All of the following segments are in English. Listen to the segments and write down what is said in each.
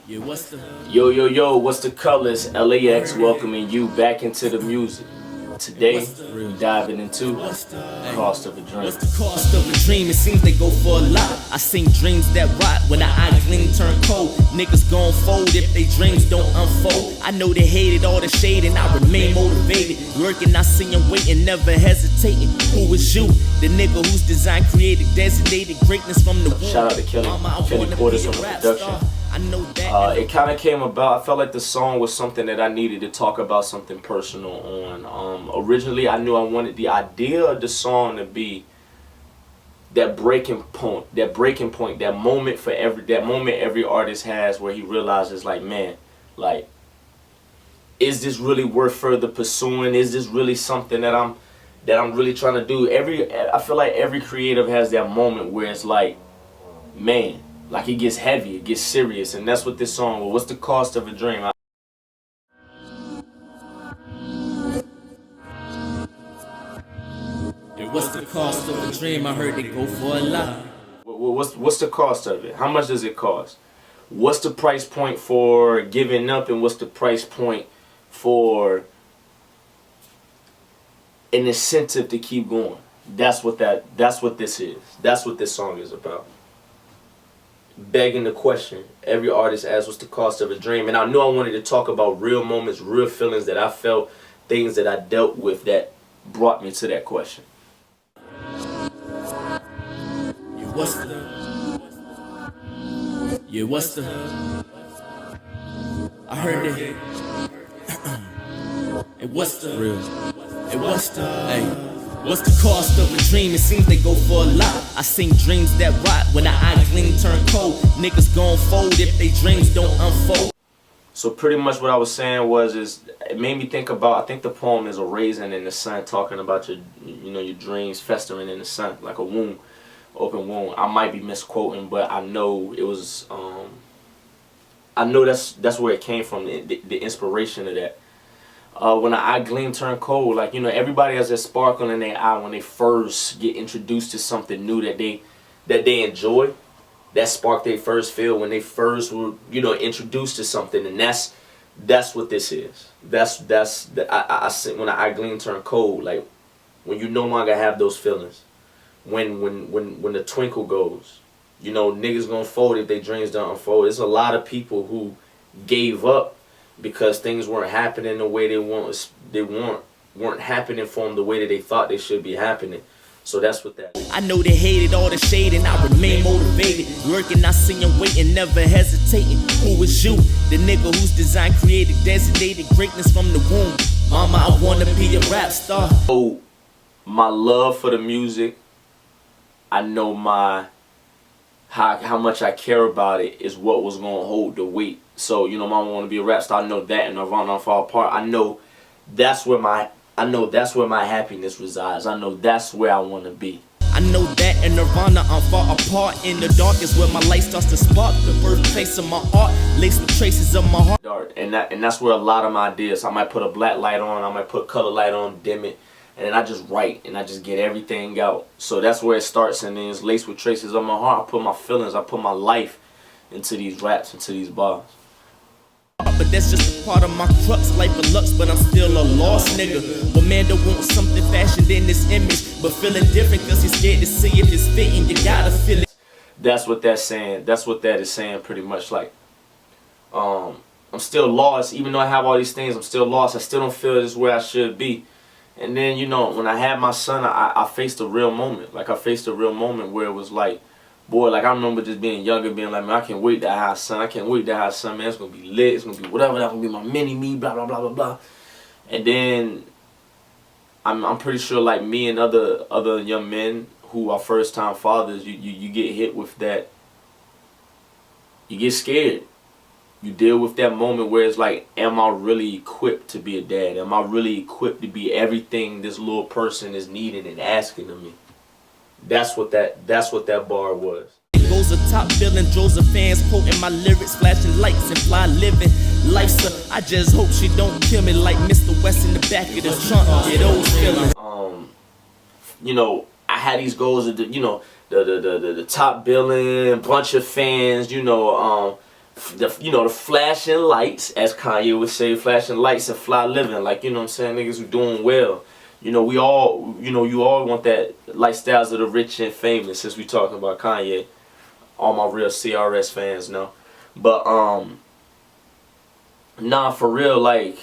Yeah, what's the Yo, what's the colors? Ellae X welcoming you back into the music. Today, we're diving into the cost of a dream. What's the cost of a dream? It seems they go for a lot. I seen dreams that rot when the eye gleam turn cold. Niggas gon' fold if they dreams don't unfold. I know they hated all the shade and I remain motivated. Lurking, I see them waiting, never hesitating. Who is you? The nigga whose design created designated greatness from the womb. Shout out to Kelly Portis on the production. It kind of came about, I felt like the song was something that I needed to talk about something personal on. Originally, I knew I wanted the idea of the song to be that breaking point, that moment every artist has where he realizes, like, man, like, is this really worth further pursuing? Is this really something that I'm really trying to do? I feel like every creative has that moment where it's like, man, like it gets heavy, it gets serious, and that's what this song was. What's the cost of a dream? And what's the cost of a dream? I heard they go for a lot. What's the cost of it? How much does it cost? What's the price point for giving up, and what's the price point for an incentive to keep going? That's what this is. That's what this song is about. Begging the question, every artist asks, what's the cost of a dream? And I knew I wanted to talk about real moments, real feelings that I felt, things that I dealt with that brought me to that question. What's the I heard it. And what's the real? And what's the what's the cost of a dream? It seems they go for a lot. I seen dreams that rot when the eye gleam turn cold. Niggas gon' fold if they dreams don't unfold. So pretty much what I was saying is it made me think about, I think the poem is a raisin in the sun, talking about your dreams festering in the sun like a womb, open womb. I might be misquoting, but I know it was I know that's where it came from, the inspiration of that. When the eye gleam turn cold, like, everybody has that sparkle in their eye when they first get introduced to something new that they enjoy. That spark they first feel when they first were, introduced to something, and that's what this is. I when the eye gleam turn cold, like when you no longer have those feelings, when the twinkle goes, niggas gonna fold if their dreams don't unfold. There's a lot of people who gave up because things weren't happening the way they weren't happening for them the way that they thought they should be happening. So that's what that is. I know they hated all the shade and I remain motivated. Lurking, I see them waiting, never hesitating. Who is you? The nigga whose design created designated greatness from the womb. Mama, I wanna be a rap star. Oh, my love for the music, I know how much I care about it is what was gonna hold the weight. So, mama wanna be a rap star, I know that, and Nirvana fall apart. I know that's where my happiness resides. I know that's where I wanna be. I know that in Nirvana I'm far apart. In the dark is where my light starts to spark. The birthplace of my art, laced with traces of my heart. Dark, and that's where a lot of my ideas. I might put a black light on, I might put color light on, dim it, and then I just write and I just get everything out. So that's where it starts, and then it's laced with traces of my heart. I put my feelings, I put my life into these raps, into these bars. But that's just a part of my crux, life of lux, but I'm still a lost nigga. But man don't want something fashioned in this image, but feeling different cause he's scared to see if it's fitting. You gotta feel it. That's what that's saying. That's what that is saying pretty much. Like, I'm still lost. Even though I have all these things, I'm still lost. I still don't feel this is where I should be. And then, when I had my son, I faced a real moment. Like, I faced a real moment where it was like, boy, like, I remember just being younger, being like, man, I can't wait to have a son. I can't wait to have a son, man. It's going to be lit. It's going to be whatever. That's going to be my mini-me, blah, blah, blah, blah, blah. And then I'm pretty sure, like me and other young men who are first-time fathers, you get hit with that. You get scared. You deal with that moment where it's like, am I really equipped to be a dad? Am I really equipped to be everything this little person is needing and asking of me? That's what that bar was. It goes a top billing, droves of fans quoting my lyrics, flashing lights and fly living life. So I just hope she don't kill me like Mr. West in the back of the trunk. Get those feelings. I had these goals of the top billing, bunch of fans, the flashing lights, as Kanye would say, flashing lights and fly living, like, you know what I'm saying, niggas who doing well. You know, we all, you all want that lifestyles of the rich and famous, since we talking about Kanye. All my real CRS fans know. But, nah, for real, like,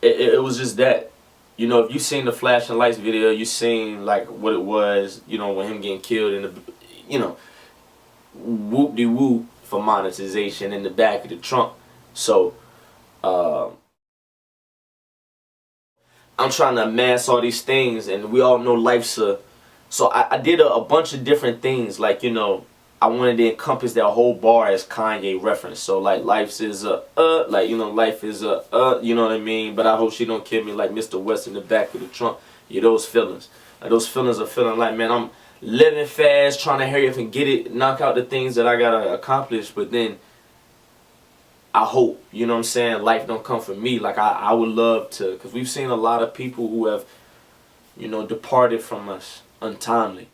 it was just that. You know, if you seen the flashing lights video, you seen, like, what it was, you know, when him getting killed in the, you know, whoop-de-whoop for monetization in the back of the trunk. So, I'm trying to amass all these things, and we all know life's a... So I did a bunch of different things, like, you know, I wanted to encompass that whole bar as Kanye reference. So, like, life's is a, like, you know, life is a, you know what I mean? But I hope she don't kill me like Mr. West in the back of the trunk. Yeah, those feelings. Like, those feelings are feeling like, man, I'm living fast, trying to hurry up and get it, knock out the things that I gotta accomplish, but then I hope, you know what I'm saying, life don't come for me. Like, I would love to, because we've seen a lot of people who have, you know, departed from us untimely.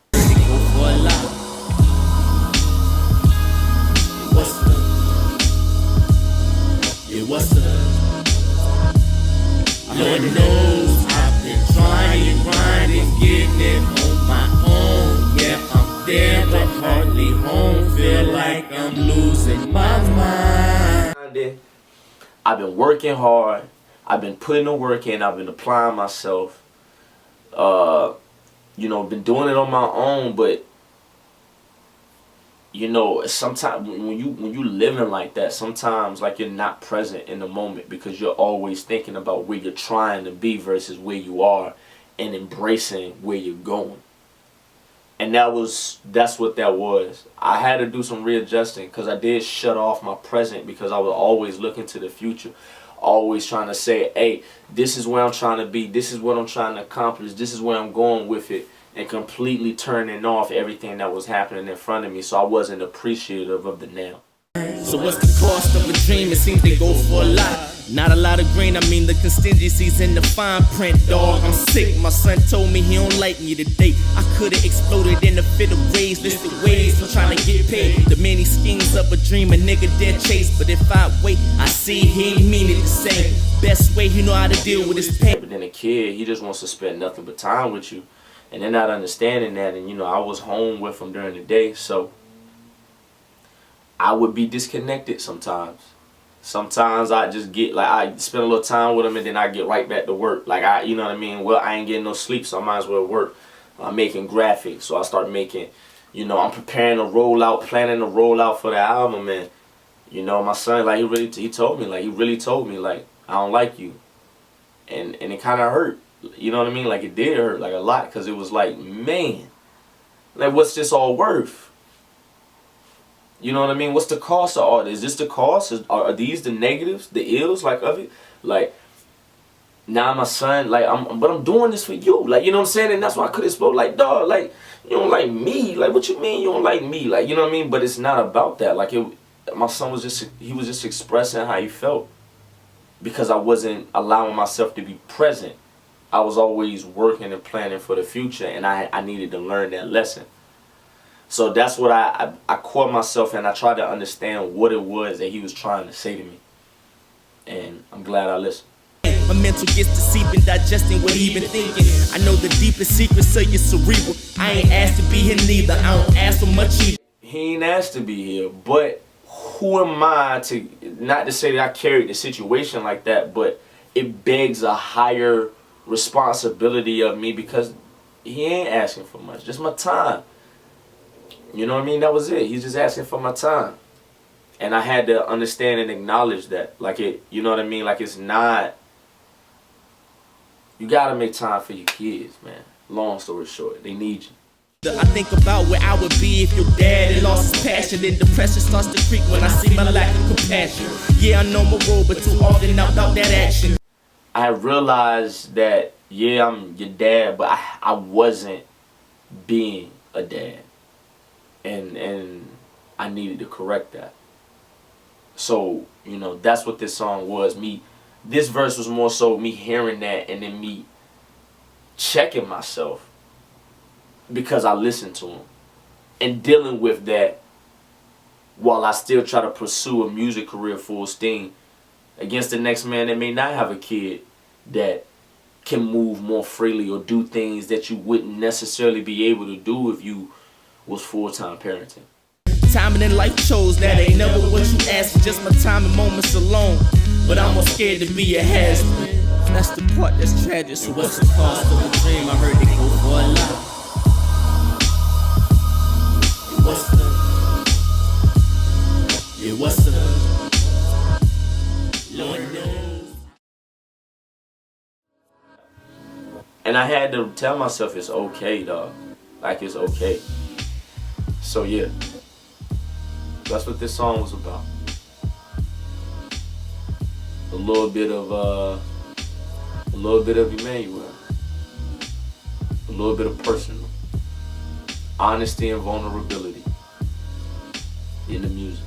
Lord knows I've been trying, grinding, getting it on my own. Yeah, I'm there, but hardly home. Feel like I'm losing my mind. I've been working hard. I've been putting the work in. I've been applying myself. You know, been doing it on my own, but you know, sometimes when you living like that, sometimes like you're not present in the moment because you're always thinking about where you're trying to be versus where you are, and embracing where you're going. And that's what that was. I had to do some readjusting because I did shut off my present because I was always looking to the future, always trying to say, hey, this is where I'm trying to be, this is what I'm trying to accomplish, this is where I'm going with it, and completely turning off everything that was happening in front of me, so I wasn't appreciative of the now. So what's the cost of a dream? It seems they go for a lot. Not a lot of green, I mean the contingencies in the fine print, dog. I'm sick, my son told me he don't like me today. I could've exploded in a fit of rage, listed ways for trying to get paid. The many schemes of a dream, a nigga dead chase. But if I wait, I see he ain't mean it the same. Best way he know how to deal with his pain. But then a kid, he just wants to spend nothing but time with you. And they're not understanding that, and you know, I was home with them during the day, so I would be disconnected sometimes. Sometimes I just get, like, I spend a little time with them and then I get right back to work. Like, you know what I mean? Well, I ain't getting no sleep, so I might as well work. I'm making graphics, so I start making, you know, I'm preparing a rollout, planning a rollout for the album, and, you know, my son, like, he told me, like, I don't like you. And it kind of hurt. You know what I mean? Like, it did hurt, like, a lot, because it was like, man, like, what's this all worth? You know what I mean? What's the cost of all this? Is this the cost? Are these the negatives, the ills, like, of it? Like, now my son, like, but I'm doing this for you. Like, you know what I'm saying? And that's why I could explode, like, dog, like, you don't like me. Like, what you mean you don't like me? Like, you know what I mean? But it's not about that. Like, my son was just expressing how he felt because I wasn't allowing myself to be present. I was always working and planning for the future, and I needed to learn that lesson. So that's what I caught myself, and I tried to understand what it was that he was trying to say to me. And I'm glad I listened. My mental gets to seeping, digesting what he been thinking. I know the deepest secrets of your cerebral. I ain't asked to be here neither. I don't ask for much either. He ain't asked to be here, but who am I to, not to say that I carried the situation like that, but it begs a higher responsibility of me because he ain't asking for much, just my time. You know what I mean? That was it. He's just asking for my time. And I had to understand and acknowledge that. Like, it, you know what I mean? Like, it's not, you gotta make time for your kids, man. Long story short, they need you. I think about where I would be if your dad had lost his passion, and depression starts to creep when I see my lack of compassion. Yeah, I know my role, but too often out that action. I realized that, yeah, I'm your dad, but I wasn't being a dad. And I needed to correct that. So, you know, that's what this song was. This verse was more so me hearing that and then me checking myself because I listened to him and dealing with that while I still try to pursue a music career full steam against the next man that may not have a kid that can move more freely or do things that you wouldn't necessarily be able to do if you was full-time parenting. Timing in life chose that ain't never what you asked, just my time and moments alone. But I'm more scared to be a has-been. That's the part that's tragic. So what's the cost of a dream? I heard they go for a lot. What's the Lord knows. And I had to tell myself it's okay, dog. Like, it's okay. So yeah, that's what this song was about. A little bit of Emmanuel, a little bit of personal, honesty and vulnerability in the music.